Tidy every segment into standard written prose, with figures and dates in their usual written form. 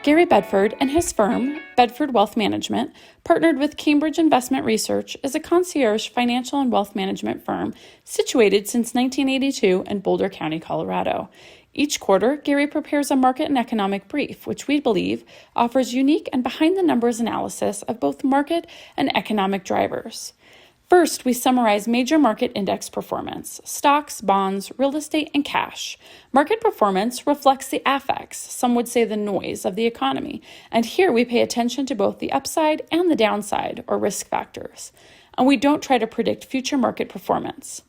Gary Bedford and his firm, Bedford Wealth Management, partnered with Cambridge Investment Research, is a concierge financial and wealth management firm situated since 1982 in Boulder County, Colorado. Each quarter, Gary prepares a market and economic brief, which we believe offers unique and behind-the-numbers analysis of both market and economic drivers. First, we summarize major market index performance: stocks, bonds, real estate, and cash. Market performance reflects the affects, some would say the noise, of the economy, and here we pay attention to both the upside and the downside, or risk factors. And we don't try to predict future market performance.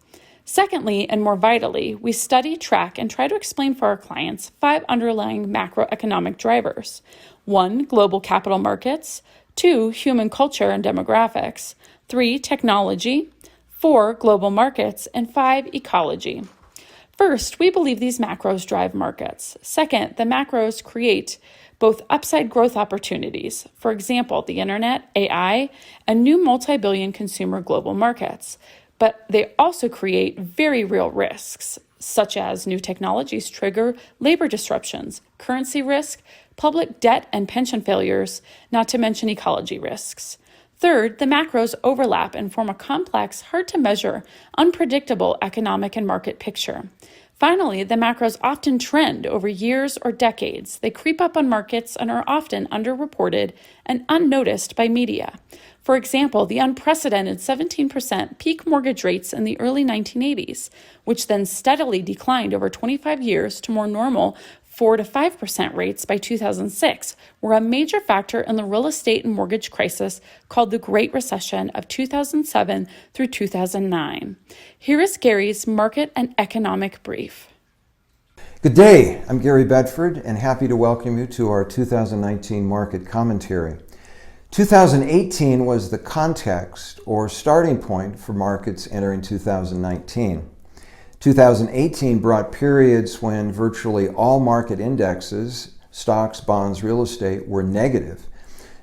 Secondly, and more vitally, we study, track, and try to explain for our clients 5 underlying macroeconomic drivers. 1. Global capital markets. 2. Human culture and demographics. 3. Technology. 4. Global markets. And 5. Ecology. First, we believe these macros drive markets. Second, the macros create both upside growth opportunities, for example, the internet, AI, and new multi-billion consumer global markets. But they also create very real risks, such as new technologies trigger labor disruptions, currency risk, public debt and pension failures, not to mention ecology risks. Third, the macros overlap and form a complex, hard-to-measure, unpredictable economic and market picture. Finally, the macros often trend over years or decades. They creep up on markets and are often underreported and unnoticed by media. For example, the unprecedented 17% peak mortgage rates in the early 1980s, which then steadily declined over 25 years to more normal 4 to 5% rates by 2006, were a major factor in the real estate and mortgage crisis called the Great Recession of 2007 through 2009. Here is Gary's market and economic brief. Good day, I'm Gary Bedford and happy to welcome you to our 2019 market commentary. 2018 was the context or starting point for markets entering 2019. 2018 brought periods when virtually all market indexes, stocks, bonds, real estate, were negative.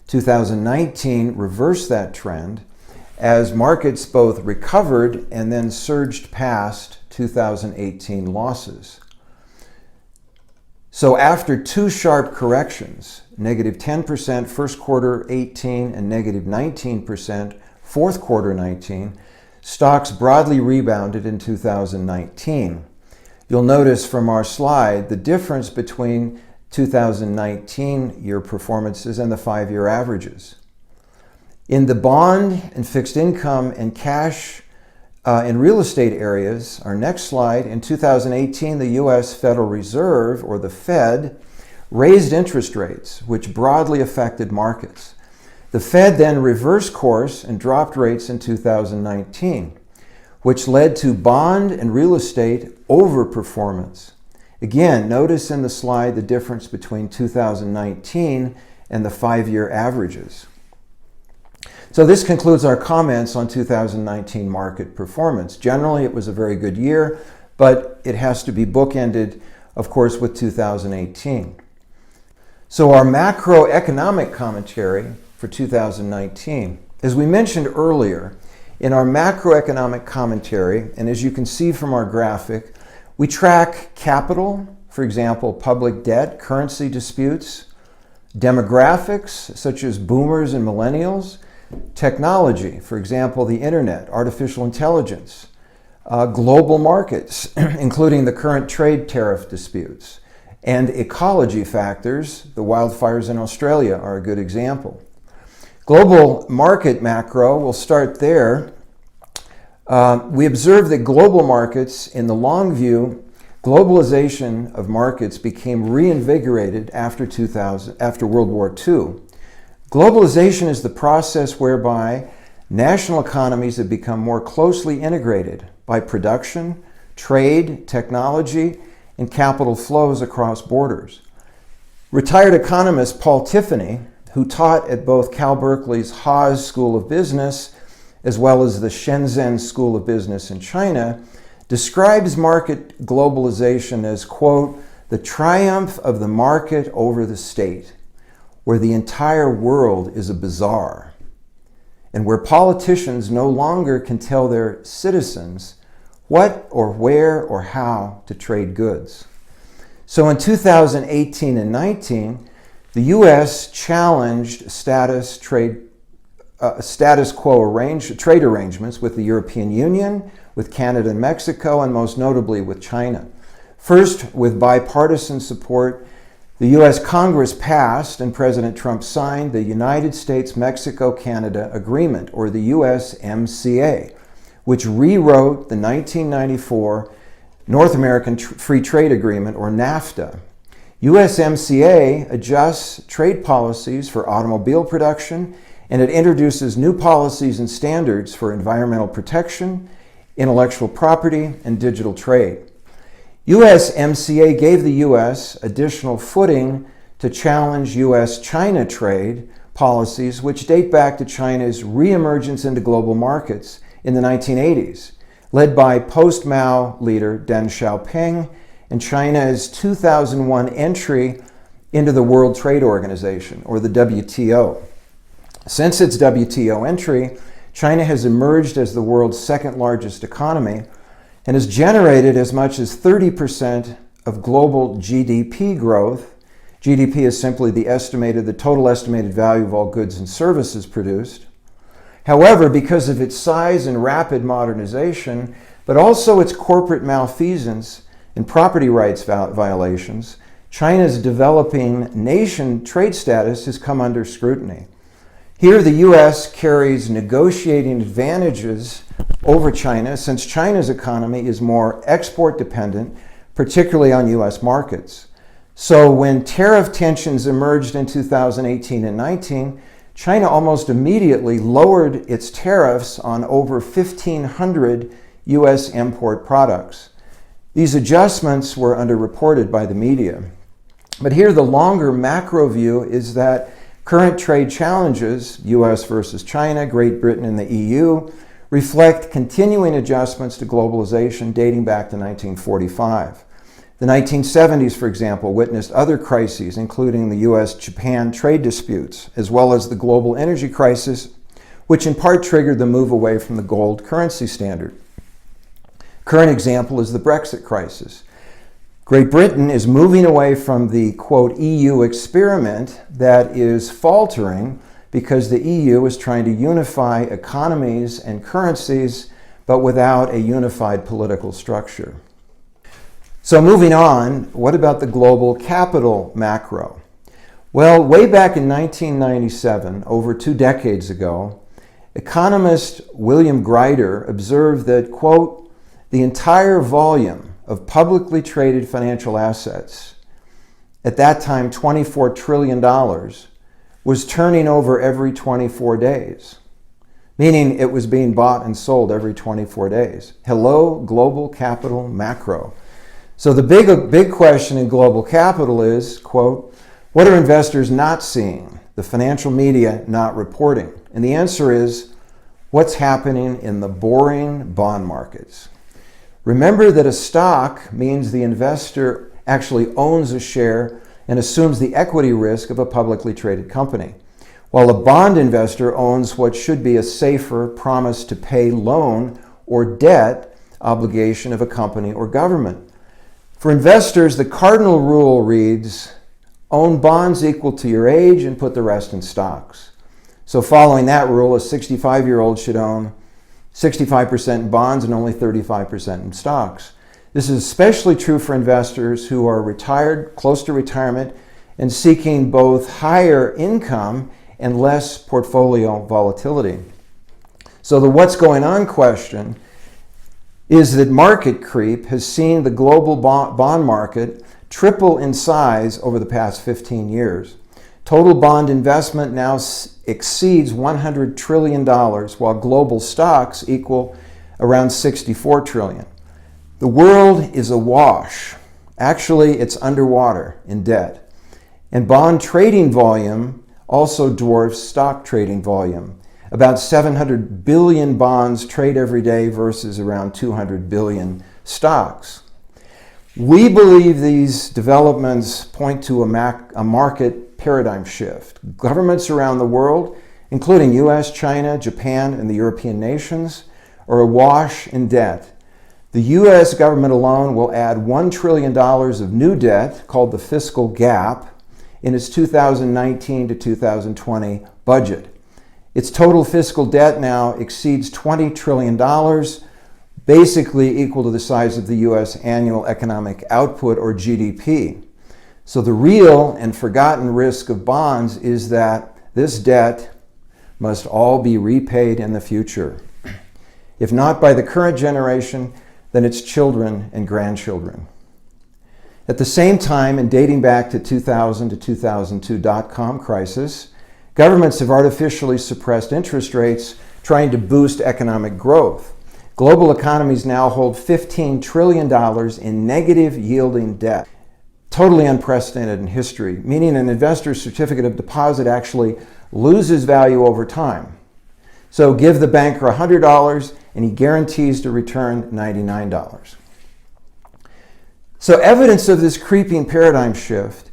2019 reversed that trend as markets both recovered and then surged past 2018 losses. So after 2 sharp corrections, negative 10% first quarter 18 and negative 19% fourth quarter 19, stocks broadly rebounded in 2019. You'll notice from our slide the difference between 2019 year performances and the 5-year averages. In the bond and fixed income and cash and real estate areas, our next slide, in 2018, the U.S. Federal Reserve, or the Fed, raised interest rates, which broadly affected markets. The Fed then reversed course and dropped rates in 2019, which led to bond and real estate overperformance. Again, notice in the slide the difference between 2019 and the 5-year averages. So this concludes our comments on 2019 market performance. Generally, it was a very good year, but it has to be bookended, of course, with 2018. So our macroeconomic commentary for 2019. As we mentioned earlier, in our macroeconomic commentary, and as you can see from our graphic, we track capital, for example, public debt, currency disputes, demographics, such as boomers and millennials, technology, for example, the internet, artificial intelligence, global markets, including the current trade tariff disputes, and ecology factors. The wildfires in Australia are a good example. Global market macro, we'll start there. We observe that global markets, in the long view, globalization of markets became reinvigorated after World War II. Globalization is the process whereby national economies have become more closely integrated by production, trade, technology, and capital flows across borders. Retired economist Paul Tiffany, who taught at both Cal Berkeley's Haas School of Business as well as the Shenzhen School of Business in China, describes market globalization as, quote, the triumph of the market over the state, where the entire world is a bazaar, and where politicians no longer can tell their citizens what or where or how to trade goods. So in 2018 and 19, the U.S. challenged status quo trade arrangements with the European Union, with Canada and Mexico, and most notably with China. First, with bipartisan support, the U.S. Congress passed and President Trump signed the United States-Mexico-Canada Agreement, or the USMCA, which rewrote the 1994 North American Free Trade Agreement, or NAFTA. USMCA adjusts trade policies for automobile production, and it introduces new policies and standards for environmental protection, intellectual property, and digital trade. USMCA gave the U.S. additional footing to challenge U.S.-China trade policies, which date back to China's reemergence into global markets in the 1980s, led by post-Mao leader Deng Xiaoping and China's 2001 entry into the World Trade Organization, or the WTO. Since its WTO entry, China has emerged as the world's second largest economy and has generated as much as 30% of global GDP growth. GDP is simply the total estimated value of all goods and services produced. However, because of its size and rapid modernization, but also its corporate malfeasance and property rights violations, China's developing nation trade status has come under scrutiny. Here, the U.S. carries negotiating advantages over China since China's economy is more export dependent, particularly on U.S. markets. So when tariff tensions emerged in 2018 and 19, China almost immediately lowered its tariffs on over 1,500 U.S. import products. These adjustments were underreported by the media. But here the longer macro view is that current trade challenges, U.S. versus China, Great Britain and the EU, reflect continuing adjustments to globalization dating back to 1945. The 1970s, for example, witnessed other crises, including the U.S.-Japan trade disputes, as well as the global energy crisis, which in part triggered the move away from the gold currency standard. Current example is the Brexit crisis. Great Britain is moving away from the, quote, EU experiment that is faltering because the EU is trying to unify economies and currencies, but without a unified political structure. So moving on, what about the global capital macro? Well, way back in 1997, over 2 decades ago, economist William Greider observed that, quote, the entire volume of publicly traded financial assets, at that time $24 trillion, was turning over every 24 days, meaning it was being bought and sold every 24 days. Hello, global capital macro. So the big question in global capital is, quote, what are investors not seeing, the financial media not reporting? And the answer is, what's happening in the boring bond markets. Remember that a stock means the investor actually owns a share and assumes the equity risk of a publicly traded company, while a bond investor owns what should be a safer promise to pay loan or debt obligation of a company or government. For investors, the cardinal rule reads, own bonds equal to your age and put the rest in stocks. So following that rule, a 65-year-old should own 65% in bonds and only 35% in stocks. This is especially true for investors who are retired, close to retirement, and seeking both higher income and less portfolio volatility. So the what's going on question is that market creep has seen the global bond market triple in size over the past 15 years. Total bond investment now exceeds $100 trillion, while global stocks equal around $64 trillion. The world is awash. Actually, it's underwater in debt. And bond trading volume also dwarfs stock trading volume. About 700 billion bonds trade every day versus around 200 billion stocks. We believe these developments point to a market paradigm shift. Governments around the world, including US, China, Japan, and the European nations, are awash in debt. The US government alone will add $1 trillion of new debt, called the fiscal gap, in its 2019 to 2020 budget. Its total fiscal debt now exceeds $20 trillion, basically equal to the size of the U.S. annual economic output, or GDP. So the real and forgotten risk of bonds is that this debt must all be repaid in the future. If not by the current generation, then its children and grandchildren. At the same time, and dating back to 2000 to 2002 dot-com crisis, governments have artificially suppressed interest rates, trying to boost economic growth. Global economies now hold $15 trillion in negative yielding debt. Totally unprecedented in history, meaning an investor's certificate of deposit actually loses value over time. So give the banker $100 and he guarantees to return $99. So evidence of this creeping paradigm shift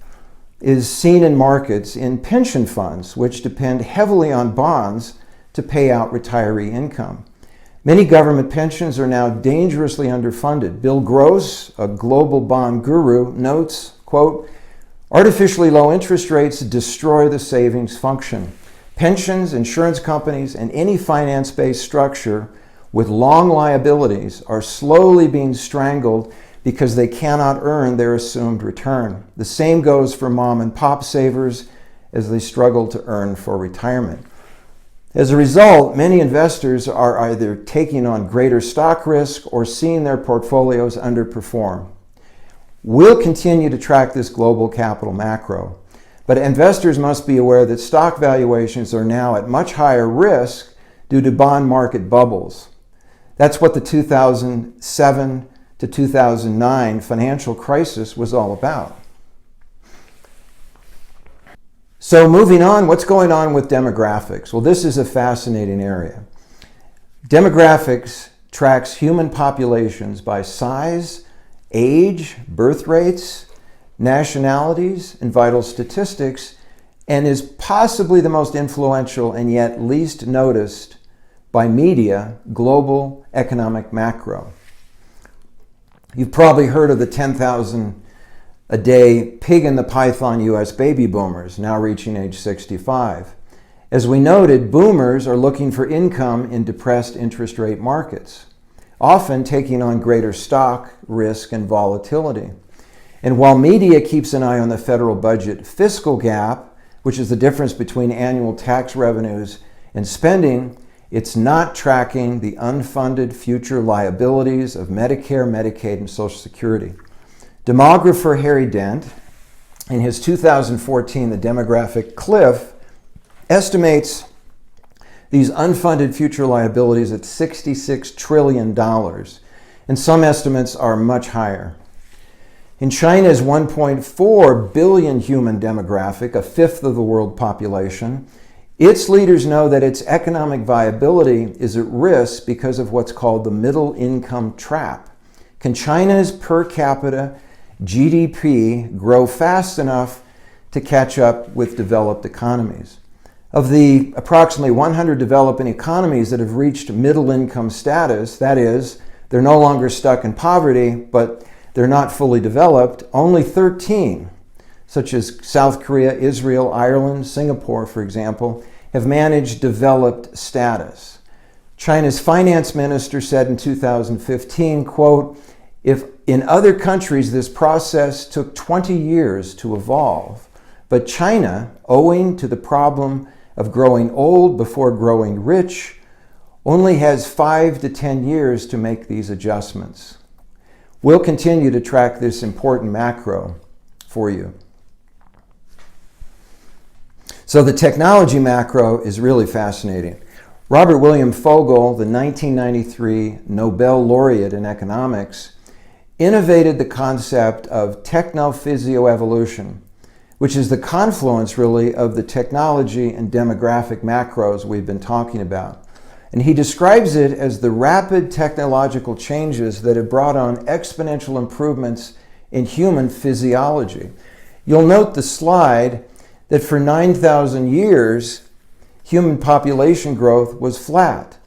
is seen in markets in pension funds, which depend heavily on bonds to pay out retiree income. Many government pensions are now dangerously underfunded. Bill Gross, a global bond guru, notes, quote, "Artificially low interest rates destroy the savings function. Pensions, insurance companies, and any finance-based structure with long liabilities are slowly being strangled because they cannot earn their assumed return. The same goes for mom and pop savers as they struggle to earn for retirement." As a result, many investors are either taking on greater stock risk or seeing their portfolios underperform. We'll continue to track this global capital macro, but investors must be aware that stock valuations are now at much higher risk due to bond market bubbles. That's what the 2007 to 2009 financial crisis was all about. So moving on, what's going on with demographics? Well, this is a fascinating area. Demographics tracks human populations by size, age, birth rates, nationalities, and vital statistics, and is possibly the most influential and yet least noticed by media global economic macro. You've probably heard of the 10,000 a day pig in the python U.S. baby boomers, now reaching age 65. As we noted, boomers are looking for income in depressed interest rate markets, often taking on greater stock risk and volatility. And while media keeps an eye on the federal budget fiscal gap, which is the difference between annual tax revenues and spending, it's not tracking the unfunded future liabilities of Medicare, Medicaid, and Social Security. Demographer Harry Dent, in his 2014 The Demographic Cliff, estimates these unfunded future liabilities at $66 trillion, and some estimates are much higher. In China's 1.4 billion human demographic, a fifth of the world population, its leaders know that its economic viability is at risk because of what's called the middle income trap. Can China's per capita GDP grow fast enough to catch up with developed economies? Of the approximately 100 developing economies that have reached middle income status, that is, they're no longer stuck in poverty, but they're not fully developed, only 13, such as South Korea, Israel, Ireland, Singapore, for example, have managed developed status. China's finance minister said in 2015, quote, "If in other countries this process took 20 years to evolve, but China, owing to the problem of growing old before growing rich, only has 5 to 10 years to make these adjustments." We'll continue to track this important macro for you. So the technology macro is really fascinating. Robert William Fogel, the 1993 Nobel laureate in economics, innovated the concept of technophysio-evolution, which is the confluence really of the technology and demographic macros we've been talking about. And he describes it as the rapid technological changes that have brought on exponential improvements in human physiology. You'll note the slide that for 9,000 years, human population growth was flat.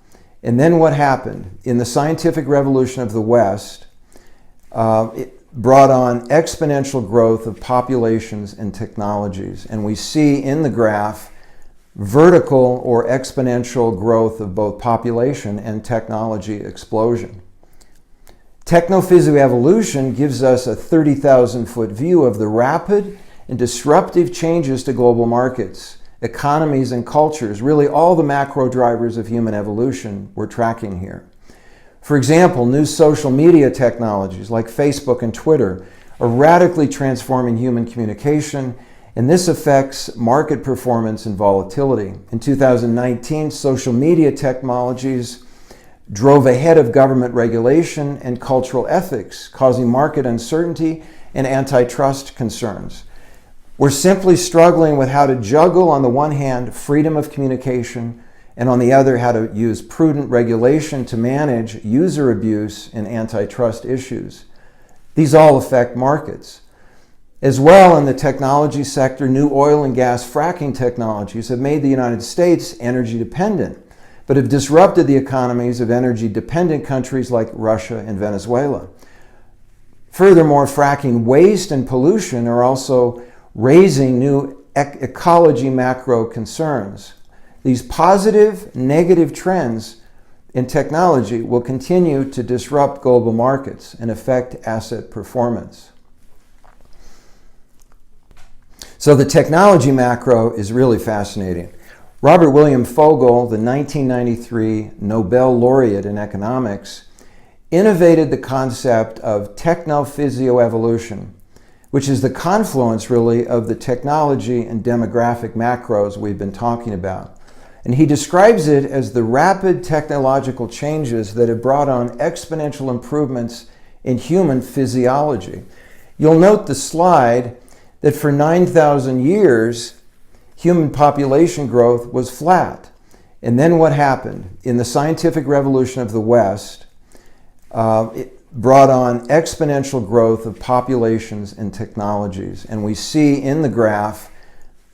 And then what happened? In the scientific revolution of the West, brought on exponential growth of populations and technologies. And we see in the graph vertical or exponential growth of both population and technology explosion. Technophysioevolution gives us a 30,000-foot view of the rapid and disruptive changes to global markets, economies, and cultures, really all the macro drivers of human evolution we're tracking here. For example, new social media technologies like Facebook and Twitter are radically transforming human communication, and this affects market performance and volatility. In 2019, social media technologies drove ahead of government regulation and cultural ethics, causing market uncertainty and antitrust concerns. We're simply struggling with how to juggle, on the one hand, freedom of communication, and on the other, how to use prudent regulation to manage user abuse and antitrust issues. These all affect markets. As well, in the technology sector, new oil and gas fracking technologies have made the United States energy dependent, but have disrupted the economies of energy-dependent countries like Russia and Venezuela. Furthermore, fracking waste and pollution are also raising new ecology macro concerns. These positive, negative trends in technology will continue to disrupt global markets and affect asset performance. So the technology macro is really fascinating. Robert William Fogel, the 1993 Nobel laureate in economics, innovated the concept of technophysio-evolution, which is the confluence really of the technology and demographic macros we've been talking about. And he describes it as the rapid technological changes that have brought on exponential improvements in human physiology. You'll note the slide that for 9,000 years, human population growth was flat. And then what happened? In the scientific revolution of the West, it brought on exponential growth of populations and technologies. And we see in the graph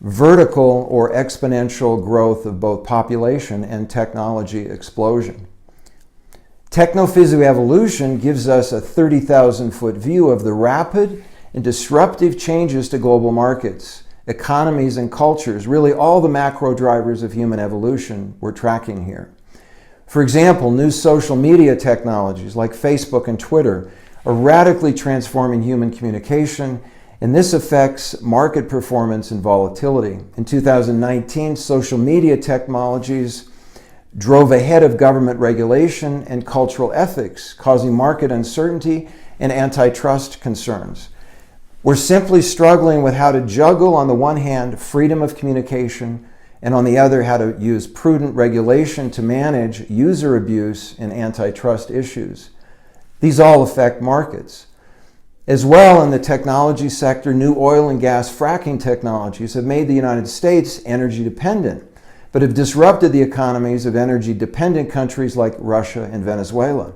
vertical or exponential growth of both population and technology explosion. Technophysio-evolution gives us a 30,000-foot view of the rapid and disruptive changes to global markets, economies, and cultures, really all the macro drivers of human evolution we're tracking here. For example, new social media technologies like Facebook and Twitter are radically transforming human communication, and this affects market performance and volatility. In 2019, social media technologies drove ahead of government regulation and cultural ethics, causing market uncertainty and antitrust concerns. We're simply struggling with how to juggle, on the one hand, freedom of communication, and on the other, how to use prudent regulation to manage user abuse and antitrust issues. These all affect markets. As well, in the technology sector, new oil and gas fracking technologies have made the United States energy dependent, but have disrupted the economies of energy-dependent countries like Russia and Venezuela.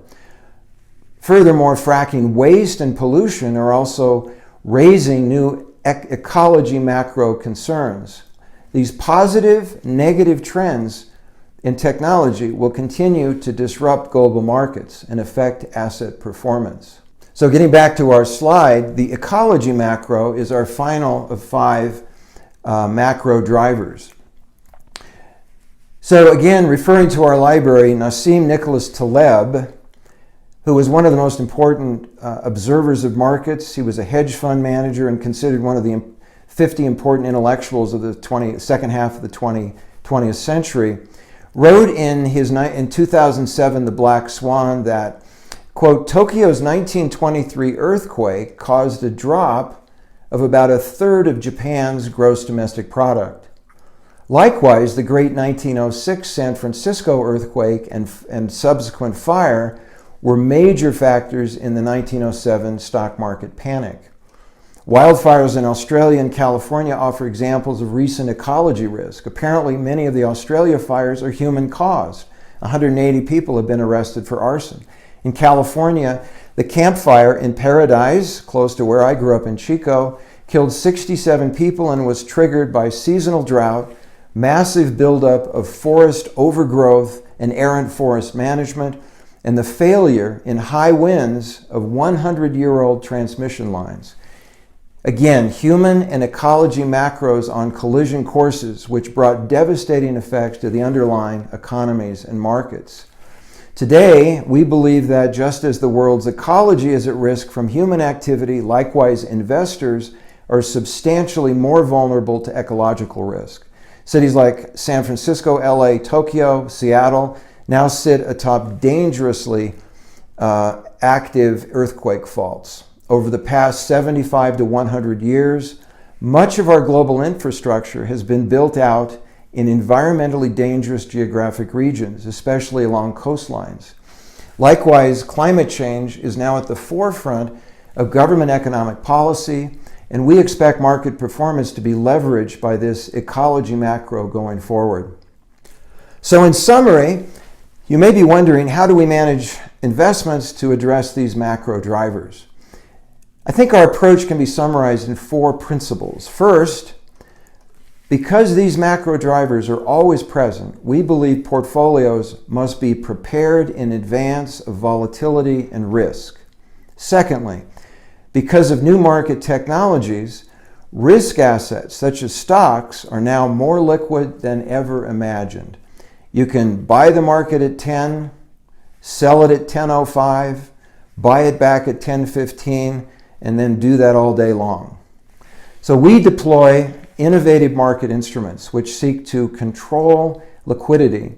Furthermore, fracking waste and pollution are also raising new ecology macro concerns. These positive, negative trends in technology will continue to disrupt global markets and affect asset performance. So getting back to our slide, the ecology macro is our final of 5 macro drivers. So again, referring to our library, Nassim Nicholas Taleb, who was one of the most important observers of markets. He was a hedge fund manager and considered one of the 50 important intellectuals of the second half of the 20th century, wrote in 2007, The Black Swan, that, quote, Tokyo's 1923 earthquake caused a drop of about a third of Japan's gross domestic product. Likewise, the great 1906 San Francisco earthquake and subsequent fire were major factors in the 1907 stock market panic. Wildfires in Australia and California offer examples of recent ecology risk. Apparently, many of the Australia fires are human-caused. 180 people have been arrested for arson. In California, the Camp Fire in Paradise, close to where I grew up in Chico, killed 67 people and was triggered by seasonal drought, massive buildup of forest overgrowth and errant forest management, and the failure in high winds of 100-year-old transmission lines. Again, human and ecology macros on collision courses, which brought devastating effects to the underlying economies and markets. Today, we believe that just as the world's ecology is at risk from human activity, likewise investors are substantially more vulnerable to ecological risk. Cities like San Francisco, LA, Tokyo, Seattle now sit atop dangerously active earthquake faults. Over the past 75 to 100 years, much of our global infrastructure has been built out in environmentally dangerous geographic regions, especially along coastlines. Likewise, climate change is now at the forefront of government economic policy, and we expect market performance to be leveraged by this ecology macro going forward. So in summary, you may be wondering, how do we manage investments to address these macro drivers? I think our approach can be summarized in 4 principles. First, because these macro drivers are always present, we believe portfolios must be prepared in advance of volatility and risk. Secondly, because of new market technologies, risk assets such as stocks are now more liquid than ever imagined. You can buy the market at 10, sell it at 10.05, buy it back at 10.15, and then do that all day long. So we deploy innovative market instruments which seek to control liquidity,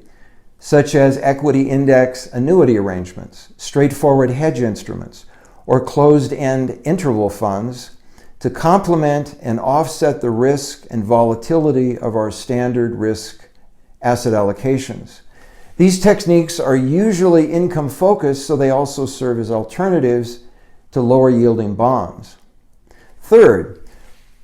such as equity index annuity arrangements, straightforward hedge instruments, or closed-end interval funds to complement and offset the risk and volatility of our standard risk asset allocations. These techniques are usually income-focused, so they also serve as alternatives to lower-yielding bonds. Third,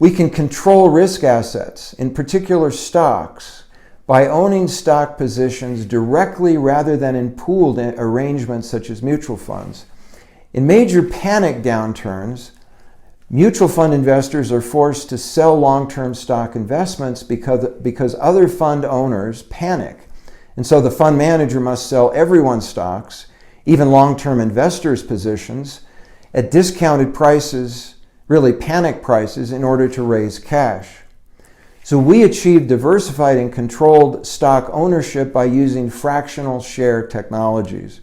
we can control risk assets, in particular stocks, by owning stock positions directly rather than in pooled arrangements such as mutual funds. In major panic downturns, mutual fund investors are forced to sell long-term stock investments because other fund owners panic. And so the fund manager must sell everyone's stocks, even long-term investors' positions, at discounted prices, really panic prices, in order to raise cash. So we achieve diversified and controlled stock ownership by using fractional share technologies.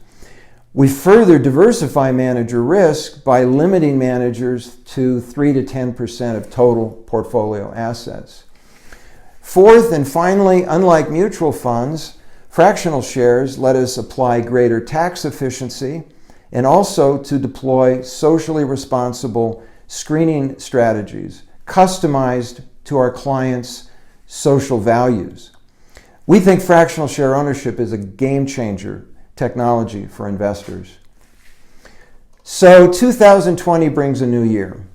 We further diversify manager risk by limiting managers to 3 to 10% of total portfolio assets. Fourth and finally, unlike mutual funds, fractional shares let us apply greater tax efficiency and also to deploy socially responsible screening strategies customized to our clients' social values. We think fractional share ownership is a game-changer technology for investors. So 2020 brings a new year.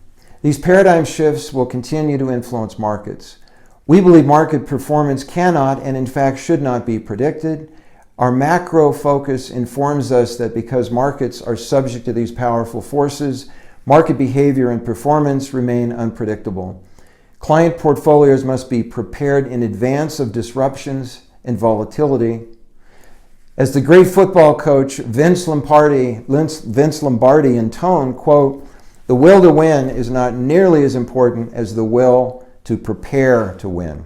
These paradigm shifts will continue to influence markets. We believe market performance cannot and in fact should not be predicted. Our macro focus informs us that because markets are subject to these powerful forces, market behavior and performance remain unpredictable. Client portfolios must be prepared in advance of disruptions and volatility. As the great football coach Vince Lombardi intoned, quote, "The will to win is not nearly as important as the will to prepare to win."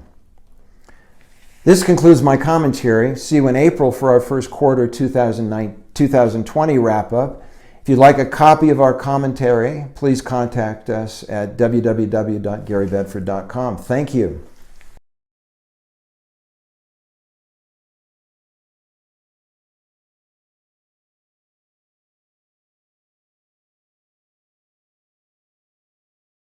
This concludes my commentary. See you in April for our first quarter 2020 wrap-up. If you'd like a copy of our commentary, please contact us at www.garybedford.com. Thank you.